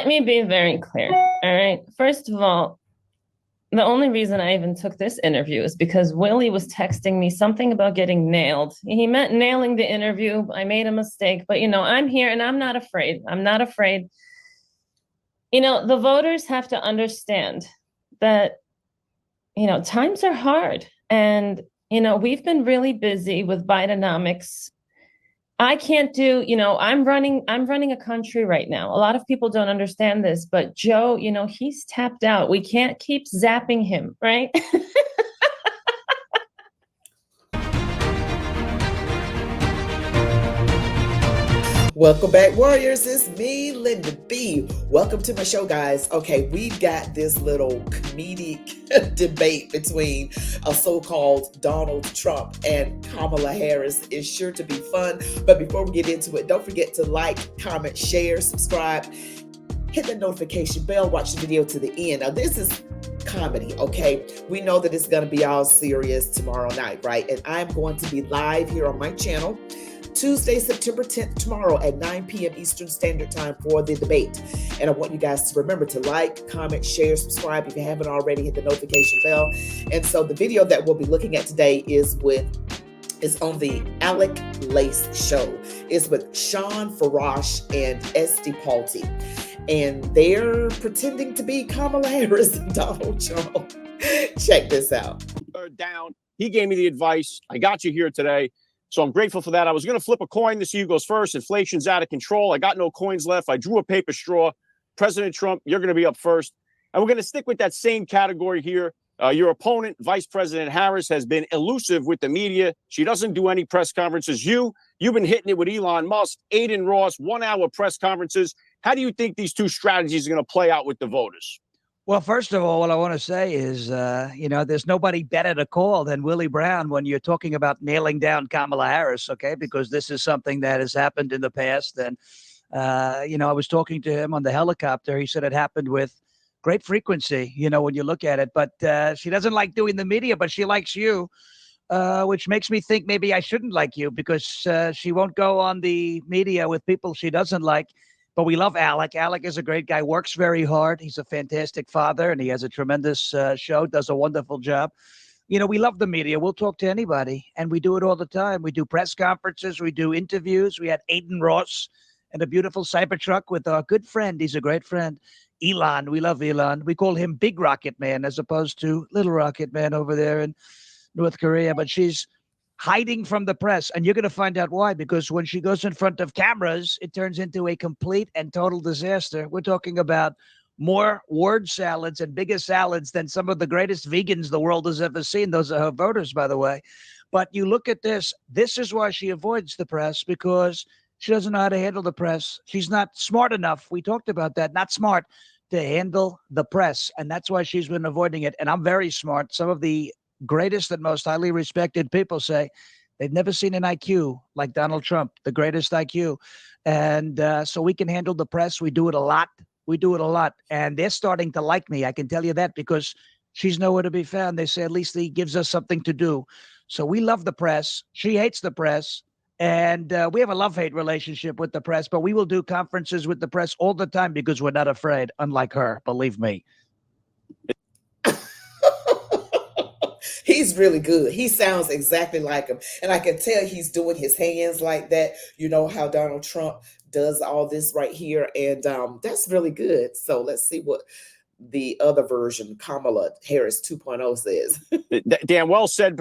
Let me be very clear. All right. First of all, the only reason I even took this interview is because Willie was texting me something about getting nailed. He meant nailing the interview. I made a mistake, but I'm here and I'm not afraid. I'm not afraid. The voters have to understand that, times are hard. And, we've been really busy with Bidenomics. I can't do, I'm running a country right now. A lot of people don't understand this, but Joe, he's tapped out. We can't keep zapping him, right? Welcome back, Warriors. It's me, Linda B. Welcome to my show, guys. Okay, we've got this little comedic debate between a so-called Donald Trump and Kamala Harris. Is sure to be fun. But before we get into it, don't forget to like, comment, share, subscribe, hit the notification bell, watch the video to the end. Now, this is comedy, okay? We know that it's going to be all serious tomorrow night, right? And I'm going to be live here on my channel Tuesday, September 10th, tomorrow at 9 p.m. Eastern Standard Time for the debate. And I want you guys to remember to like, comment, share, subscribe. If you haven't already, hit the notification bell. And so the video that we'll be looking at today is on the Alec Lace Show. It's with Shawn, Farash, and Estee, Palti. And they're pretending to be Kamala Harris and Donald Trump. Check this out. Down. He gave me the advice. I got you here today. So I'm grateful for that. I was going to flip a coin to see who goes first. Inflation's out of control. I got no coins left. I drew a paper straw. President Trump, you're going to be up first. And we're going to stick with that same category here. Your opponent, Vice President Harris, has been elusive with the media. She doesn't do any press conferences. You've been hitting it with Elon Musk, Aiden Ross, 1 hour press conferences. How do you think these two strategies are going to play out with the voters? Well, first of all, what I want to say is, there's nobody better to call than Willie Brown when you're talking about nailing down Kamala Harris, okay? Because this is something that has happened in the past. And, I was talking to him on the helicopter. He said it happened with great frequency, when you look at it. But she doesn't like doing the media, but she likes you, which makes me think maybe I shouldn't like you because she won't go on the media with people she doesn't like. But we love Alec. Alec is a great guy, works very hard. He's a fantastic father, and he has a tremendous show, does a wonderful job. We love the media. We'll talk to anybody, and we do it all the time. We do press conferences. We do interviews. We had Aiden Ross and a beautiful Cybertruck with our good friend. He's a great friend, Elon. We love Elon. We call him Big Rocket Man as opposed to Little Rocket Man over there in North Korea. But she's hiding from the press, and you're going to find out why, because when she goes in front of cameras, it turns into a complete and total disaster. We're talking about more word salads and bigger salads than some of the greatest vegans the world has ever seen. Those are her voters, by the way. But you look at this is why she avoids the press, because she doesn't know how to handle the press. She's not smart enough. We talked about that. Not smart to handle the press, and that's why she's been avoiding it. And I'm very smart. Some of the greatest and most highly respected people say they've never seen an IQ like Donald Trump, the greatest IQ. And so we can handle the press. We do it a lot. And they're starting to like me. I can tell you that because she's nowhere to be found. They say at least he gives us something to do. So we love the press. She hates the press. And we have a love-hate relationship with the press, but we will do conferences with the press all the time because we're not afraid, unlike her, believe me. He's really good. He sounds exactly like him. And I can tell he's doing his hands like that. You know how Donald Trump does all this right here. And that's really good. So let's see what the other version, Kamala Harris 2.0 says. Damn well said,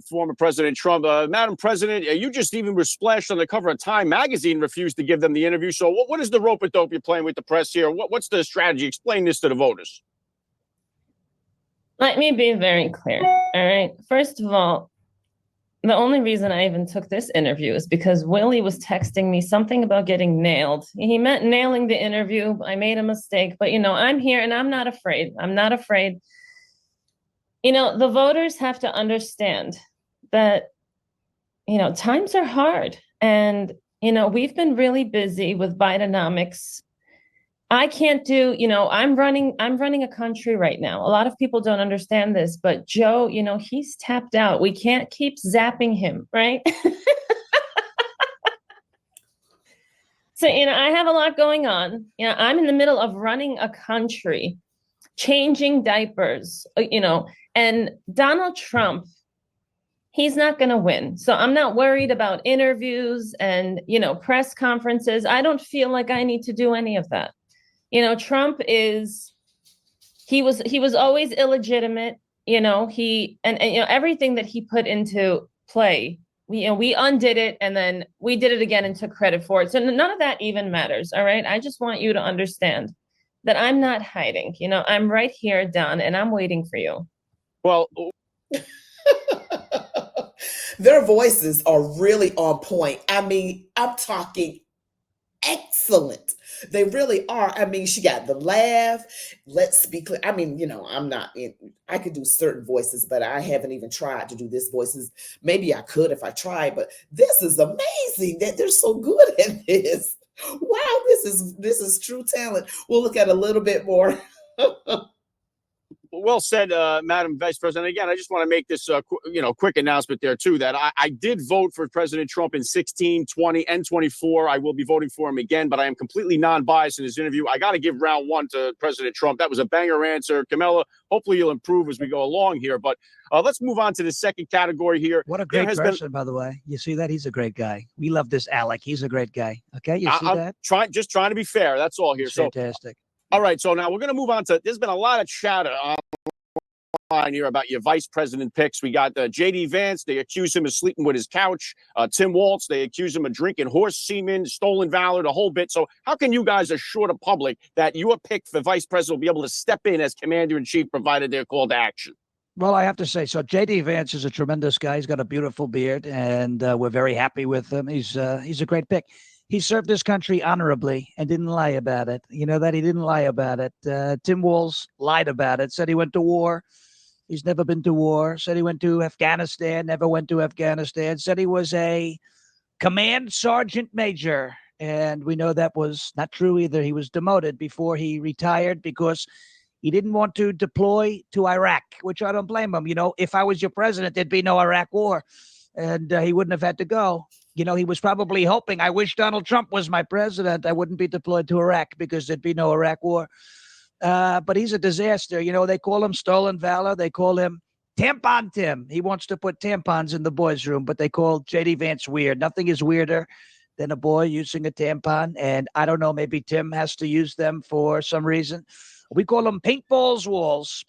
former President Trump. Madam President, you just even were splashed on the cover of Time magazine, refused to give them the interview. So what is the rope-a-dope you're playing with the press here? What's the strategy? Explain this to the voters. Let me be very clear. All right. First of all, the only reason I even took this interview is because Willie was texting me something about getting nailed. He meant nailing the interview. I made a mistake, but I'm here and I'm not afraid. I'm not afraid. The voters have to understand that, times are hard. And, we've been really busy with Bidenomics. I can't do, I'm running a country right now. A lot of people don't understand this, but Joe, he's tapped out. We can't keep zapping him, right? So, I have a lot going on. I'm in the middle of running a country, changing diapers, and Donald Trump, he's not going to win. So I'm not worried about interviews and, press conferences. I don't feel like I need to do any of that. Trump he was always illegitimate, and everything that he put into play, we undid it and then we did it again and took credit for it. So none of that even matters. All right. I just want you to understand that I'm not hiding. I'm right here, Don, and I'm waiting for you. Well, their voices are really on point. I mean, I'm talking excellent. They really are. I mean, she got the laugh. Let's be clear. I mean, I could do certain voices, but I haven't even tried to do this voices. Maybe I could if I tried, but this is amazing that they're so good at this. Wow, this is true talent. We'll look at a little bit more. Well said, Madam Vice President. Again, I just want to make this, quick announcement there, too, that I did vote for President Trump in 16, 20, and 24. I will be voting for him again, but I am completely non-biased in his interview. I got to give round one to President Trump. That was a banger answer. Kamala, hopefully you'll improve as we go along here. But let's move on to the second category here. What a great person, by the way. You see that? He's a great guy. We love this Alec. He's a great guy. Okay, you see that? Just trying to be fair. That's all here. Fantastic. All right, so now we're going to move on to, there's been a lot of chatter online here about your vice president picks. We got J.D. Vance. They accuse him of sleeping with his couch. Tim Walz, they accuse him of drinking horse semen, stolen valor, the whole bit. So how can you guys assure the public that your pick for vice president will be able to step in as commander-in-chief provided they're called to action? Well, I have to say, so J.D. Vance is a tremendous guy. He's got a beautiful beard, and we're very happy with him. He's a great pick. He served his country honorably and didn't lie about it. You know that he didn't lie about it. Tim Walz lied about it, said he went to war. He's never been to war. Said he went to Afghanistan, never went to Afghanistan. Said he was a command sergeant major. And we know that was not true either. He was demoted before he retired because he didn't want to deploy to Iraq, which I don't blame him. If I was your president, there'd be no Iraq war. And he wouldn't have had to go. He was probably hoping, I wish Donald Trump was my president. I wouldn't be deployed to Iraq because there'd be no Iraq war. But he's a disaster. They call him stolen valor. They call him tampon Tim. He wants to put tampons in the boys' room, but they call J.D. Vance weird. Nothing is weirder than a boy using a tampon. And I don't know, maybe Tim has to use them for some reason. We call them paintballs walls,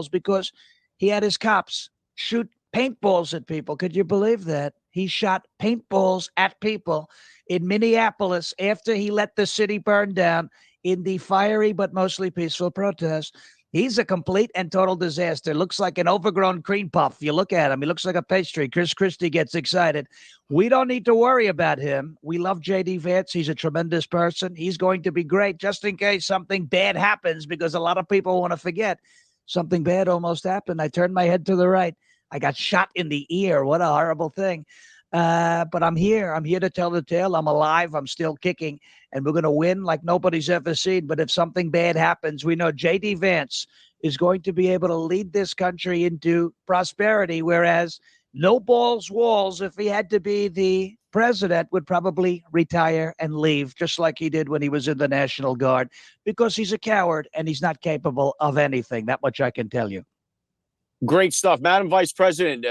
because he had his cops shoot paintballs at people. Could you believe that? He shot paintballs at people in Minneapolis after he let the city burn down in the fiery but mostly peaceful protest. He's a complete and total disaster. Looks like an overgrown cream puff. You look at him, he looks like a pastry. Chris Christie gets excited. We don't need to worry about him. We love J.D. Vance. He's a tremendous person. He's going to be great just in case something bad happens, because a lot of people want to forget something bad almost happened. I turned my head to the right. I got shot in the ear. What a horrible thing. But I'm here. I'm here to tell the tale. I'm alive. I'm still kicking. And we're going to win like nobody's ever seen. But if something bad happens, we know J.D. Vance is going to be able to lead this country into prosperity, whereas no balls walls, if he had to be the president, would probably retire and leave, just like he did when he was in the National Guard, because he's a coward and he's not capable of anything. That much I can tell you. Great stuff, Madam Vice President.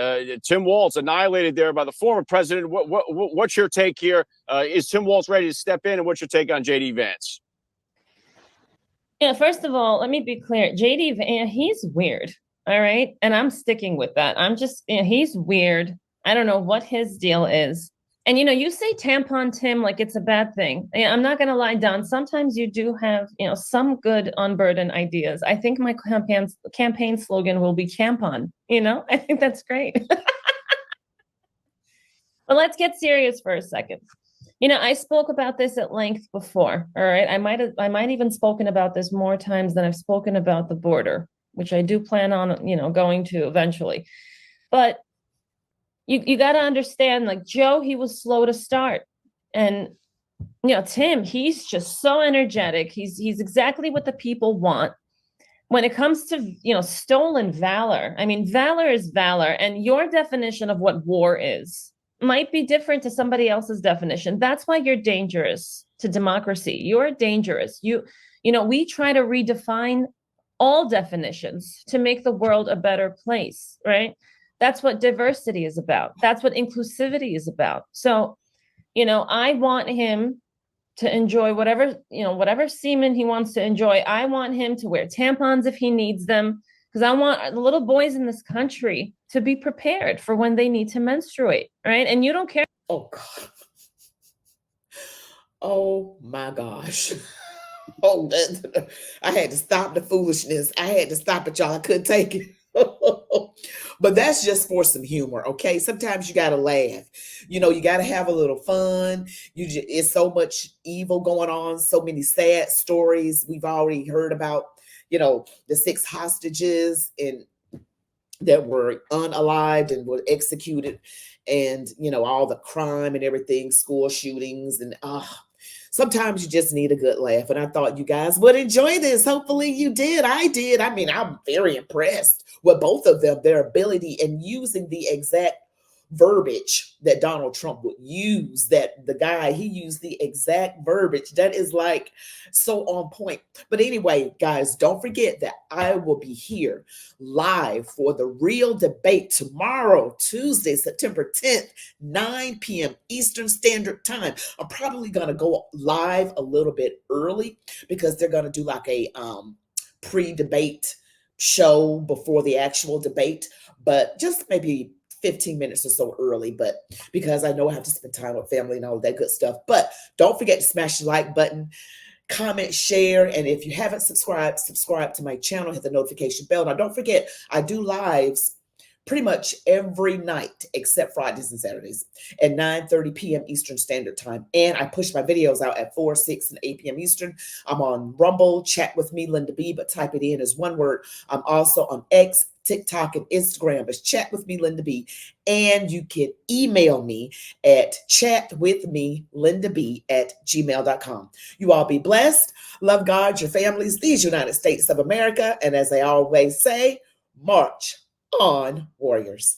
Tim Walz annihilated there by the former president. What's your take here? Is Tim Walz ready to step in, and what's your take on J.D. Vance? Yeah, first of all, let me be clear. J.D. Vance, he's weird, all right? And I'm sticking with that. He's weird. I don't know what his deal is. And, you say tampon Tim like it's a bad thing. I'm not going to lie, Don. Sometimes you do have, some good unburdened ideas. I think my campaign slogan will be tampon. I think that's great. But let's get serious for a second. I spoke about this at length before. All right. I might even spoken about this more times than I've spoken about the border, which I do plan on, going to eventually. But you got to understand, like Joe, he was slow to start. And, Tim, he's just so energetic. He's exactly what the people want. When it comes to, stolen valor, I mean, valor is valor. And your definition of what war is might be different to somebody else's definition. That's why you're dangerous, to democracy. You're dangerous. We try to redefine all definitions to make the world a better place, right? That's what diversity is about. That's what inclusivity is about. So, I want him to enjoy whatever semen he wants to enjoy. I want him to wear tampons if he needs them, because I want the little boys in this country to be prepared for when they need to menstruate, right? And you don't care. Oh, God. Oh, my gosh. Oh, I had to stop the foolishness. I had to stop it, y'all. I couldn't take it. But that's just for some humor, okay? Sometimes you gotta laugh. You gotta have a little fun. It's so much evil going on, so many sad stories. We've already heard about, the 6 hostages that were unalived and were executed, and all the crime and everything, school shootings, and sometimes you just need a good laugh. And I thought you guys would enjoy this. Hopefully you did. I did. I mean, I'm very impressed with both of them, their ability in using the exact verbiage that Donald Trump would use, that the guy, he used the exact verbiage that is like so on point. But anyway, guys, don't forget that I will be here live for the real debate tomorrow, Tuesday, September 10th, 9 p.m. Eastern Standard Time. I'm probably going to go live a little bit early because they're going to do like a pre-debate show before the actual debate, but just maybe 15 minutes or so early, but because I know I have to spend time with family and all that good stuff. But don't forget to smash the like button, comment, share, and if you haven't subscribed to my channel, hit the notification bell. Now, don't forget, I do lives pretty much every night except Fridays and Saturdays at 9:30 p.m. Eastern Standard Time. And I push my videos out at 4, 6, and 8 p.m. Eastern. I'm on Rumble, ChatWithMeLindaB, but type it in as one word. I'm also on X, TikTok, and Instagram as ChatWithMeLindaB. And you can email me at chatwithmelindab@gmail.com. You all be blessed. Love God, your families, these United States of America. And as I always say, march on, warriors.